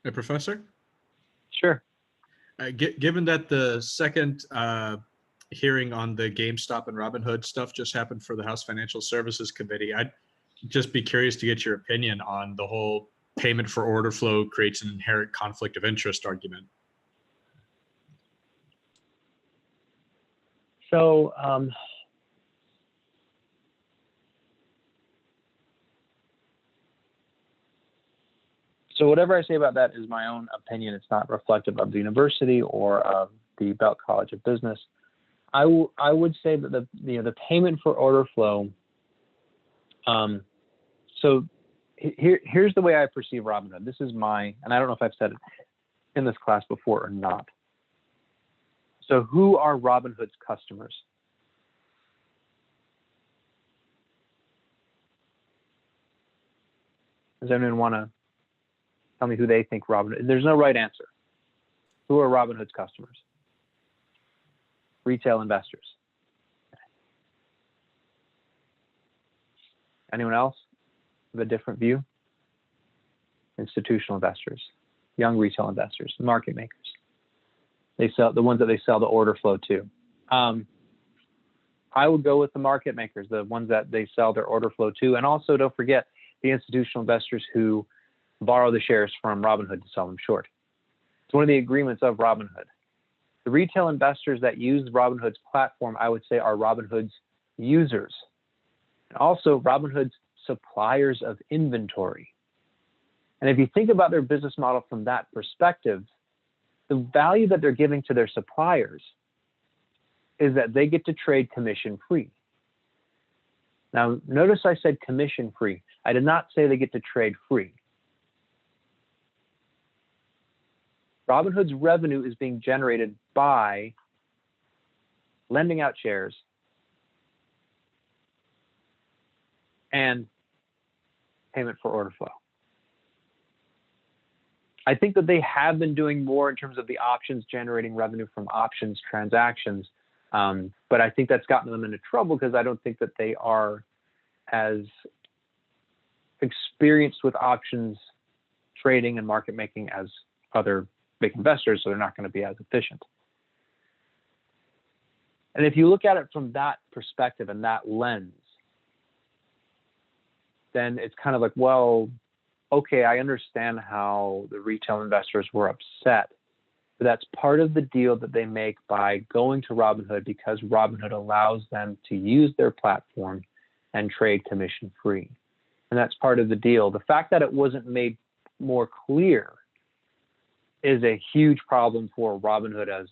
Hey, Professor, Sure. given that the second hearing on the GameStop and Robinhood stuff just happened for the House Financial Services Committee, I'd just be curious to get your opinion on the whole payment for order flow creates an inherent conflict of interest argument. So so whatever I say about that is my own opinion. It's not reflective of the university or of the Belt College of Business. I would say that the payment for order flow. So here's the way I perceive Robinhood. This is and I don't know if I've said it in this class before or not. So who are Robinhood's customers? Does anyone want to tell me who they think Robinhood? There's no right answer. Who are Robinhood's customers? Retail investors. Anyone else have a different view? Institutional investors, young retail investors, market makers. They sell the ones that they sell the order flow to. I would go with the market makers, the ones that they sell their order flow to, and also don't forget the institutional investors who borrow the shares from Robinhood to sell them short. It's one of the agreements of Robinhood. The retail investors that use Robinhood's platform, I would say, are Robinhood's users. And also Robinhood's suppliers of inventory. And if you think about their business model from that perspective, the value that they're giving to their suppliers is that they get to trade commission-free. Now, notice I said commission-free. I did not say they get to trade free. Robinhood's revenue is being generated by lending out shares and payment for order flow. I think that they have been doing more in terms of the options, generating revenue from options transactions. But I think that's gotten them into trouble because I don't think that they are as experienced with options trading and market making as other big investors, so they're not going to be as efficient. And if you look at it from that perspective and that lens, then it's kind of like, well, okay, I understand how the retail investors were upset, but that's part of the deal that they make by going to Robinhood because Robinhood allows them to use their platform and trade commission-free. And that's part of the deal. The fact that it wasn't made more clear is a huge problem for Robinhood as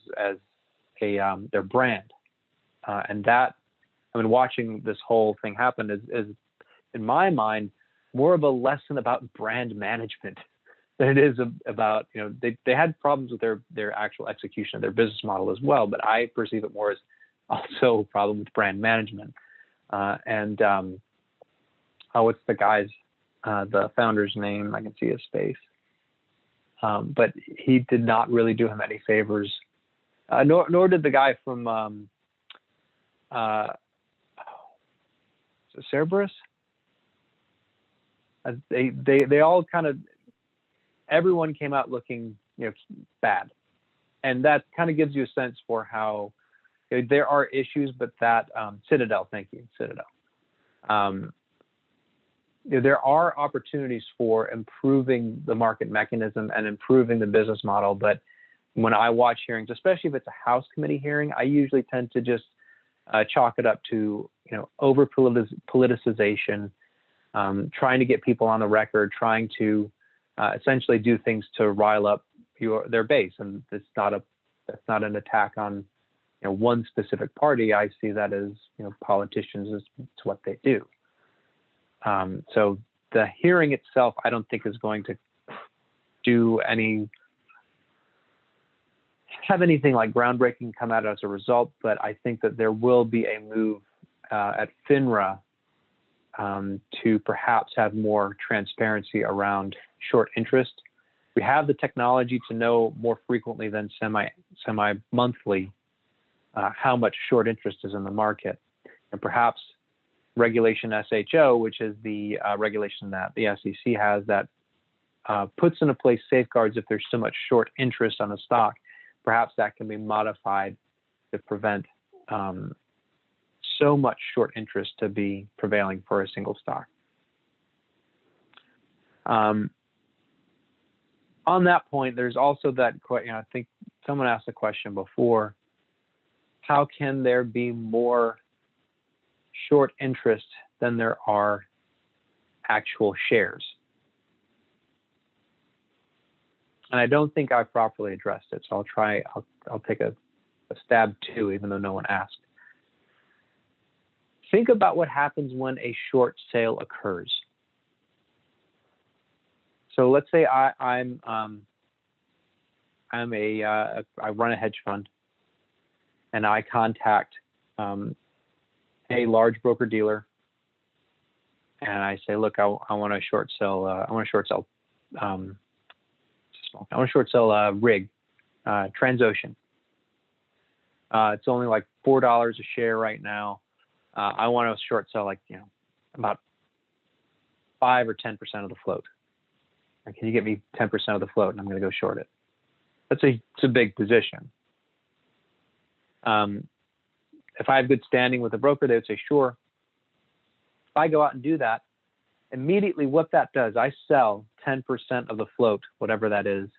their brand. And that, I mean, watching this whole thing happen is in my mind, more of a lesson about brand management than it is about, they had problems with their actual execution of their business model as well, but I perceive it more as also a problem with brand management. What's the guy's, the founder's name? I can see his face. But he did not really do him any favors, nor did the guy from Cerberus. They all kind of, everyone came out looking bad, and that kind of gives you a sense for how there are issues, but that Citadel, thank you, Citadel. There are opportunities for improving the market mechanism and improving the business model, but when I watch hearings, especially if it's a House committee hearing, I usually tend to just chalk it up to over politicization, trying to get people on the record, trying to essentially do things to rile up their base, and that's not an attack on one specific party. I see that as politicians, it's what they do. So the hearing itself, I don't think is going to have anything like groundbreaking come out as a result, but I think that there will be a move at FINRA to perhaps have more transparency around short interest. We have the technology to know more frequently than semi-monthly how much short interest is in the market, and perhaps regulation SHO, which is the regulation that the SEC has that puts into place safeguards if there's so much short interest on a stock. Perhaps that can be modified to prevent so much short interest to be prevailing for a single stock. On that point, there's also that, I think someone asked a question before, how can there be more short interest than there are actual shares? And I don't think I properly addressed it, so I'll take a stab too, even though no one asked. Think about what happens when a short sale occurs. So let's say I run a hedge fund, and I contact a large broker dealer, and I say, look, I want to short sell. I want to short sell rig, Transocean. It's only like $4 a share right now. I want to short sell about 5 or 10% of the float. Can you get me 10% of the float, and I'm going to go short it? It's a big position. If I have good standing with a broker, they would say, sure. If I go out and do that, immediately what that does, I sell 10% of the float, whatever that is,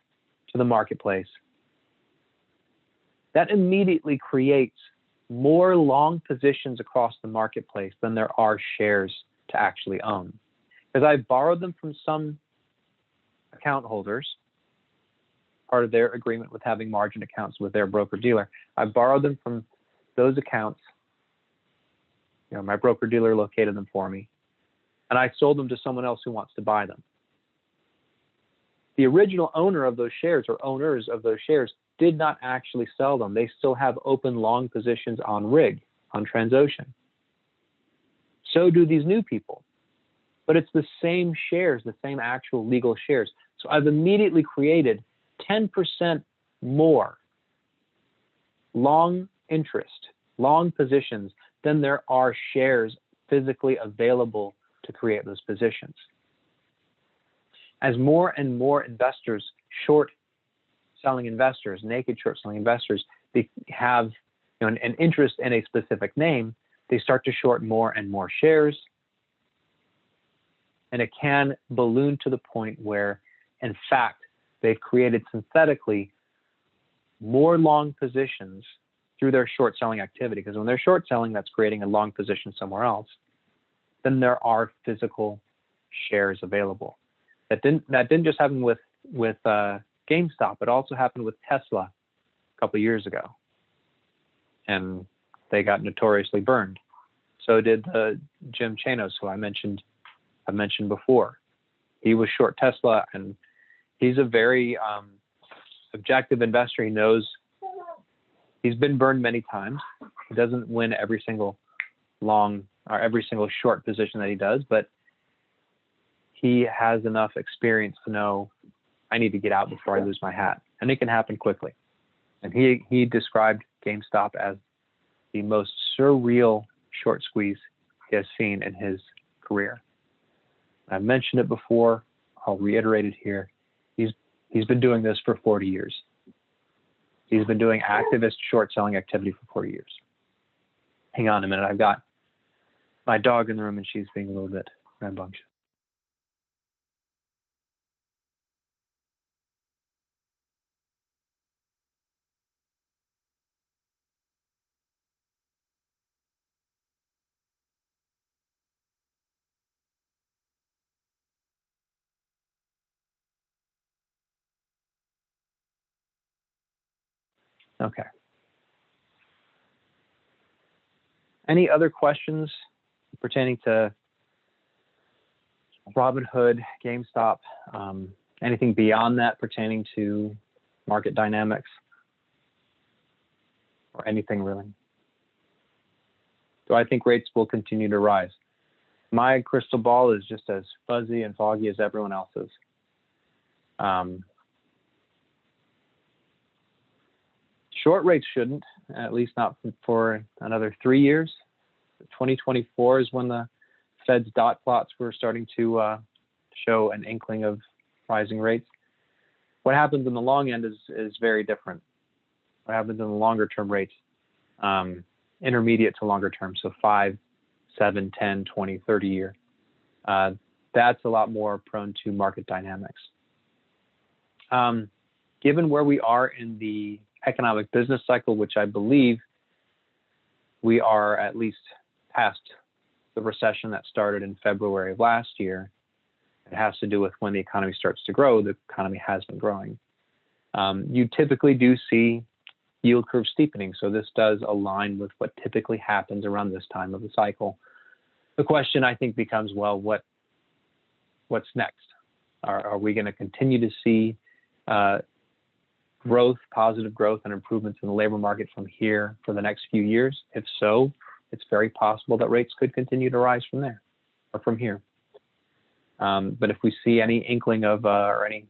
to the marketplace. That immediately creates more long positions across the marketplace than there are shares to actually own. Because I borrowed them from some account holders, part of their agreement with having margin accounts with their broker dealer. I borrowed them from those accounts. My broker dealer located them for me, and I sold them to someone else who wants to buy them. The original owner of those shares, or owners of those shares, did not actually sell them. They still have open long positions on rig, on Transocean. So do these new people. But it's the same shares, the same actual legal shares. So I've immediately created 10% more long interest, long positions than there are shares physically available to create those positions. As more and more investors, short selling investors, naked short selling investors, they have an interest in a specific name, they start to short more and more shares. And it can balloon to the point where, in fact, they've created synthetically more long positions through their short selling activity. Because when they're short selling, that's creating a long position somewhere else. Then there are physical shares available. That didn't just happen with GameStop. It also happened with Tesla a couple of years ago, and they got notoriously burned. So did Jim Chanos, who I mentioned before. He was short Tesla, and he's a very objective investor. He knows he's been burned many times. He doesn't win every single long or every single short position that he does, but he has enough experience to know I need to get out before I lose my hat, and it can happen quickly. And he described GameStop as the most surreal short squeeze he has seen in his career. I've mentioned it before. I'll reiterate it here. He's been doing this for 40 years. He's been doing activist short selling activity for 40 years. Hang on a minute. I've got my dog in the room, and she's being a little bit rambunctious. Okay. Any other questions pertaining to Robinhood, GameStop, anything beyond that pertaining to market dynamics, or anything really? Do I think rates will continue to rise? My crystal ball is just as fuzzy and foggy as everyone else's. Short rates shouldn't, at least not for another 3 years. 2024 is when the Fed's dot plots were starting to show an inkling of rising rates. What happens in the long end is very different. What happens in the longer term rates, intermediate to longer term, so 5, 7, 10, 20, 30 year, that's a lot more prone to market dynamics. Given where we are in the economic business cycle, which I believe we are at least past the recession that started in February of last year, it has to do with when the economy starts to grow. The economy has been growing. You typically do see yield curve steepening, so this does align with what typically happens around this time of the cycle. The question, I think, becomes, well, what's next? Are we going to continue to see growth, positive growth, and improvements in the labor market from here for the next few years? If so, it's very possible that rates could continue to rise from there or from here. But if we see any inkling of or any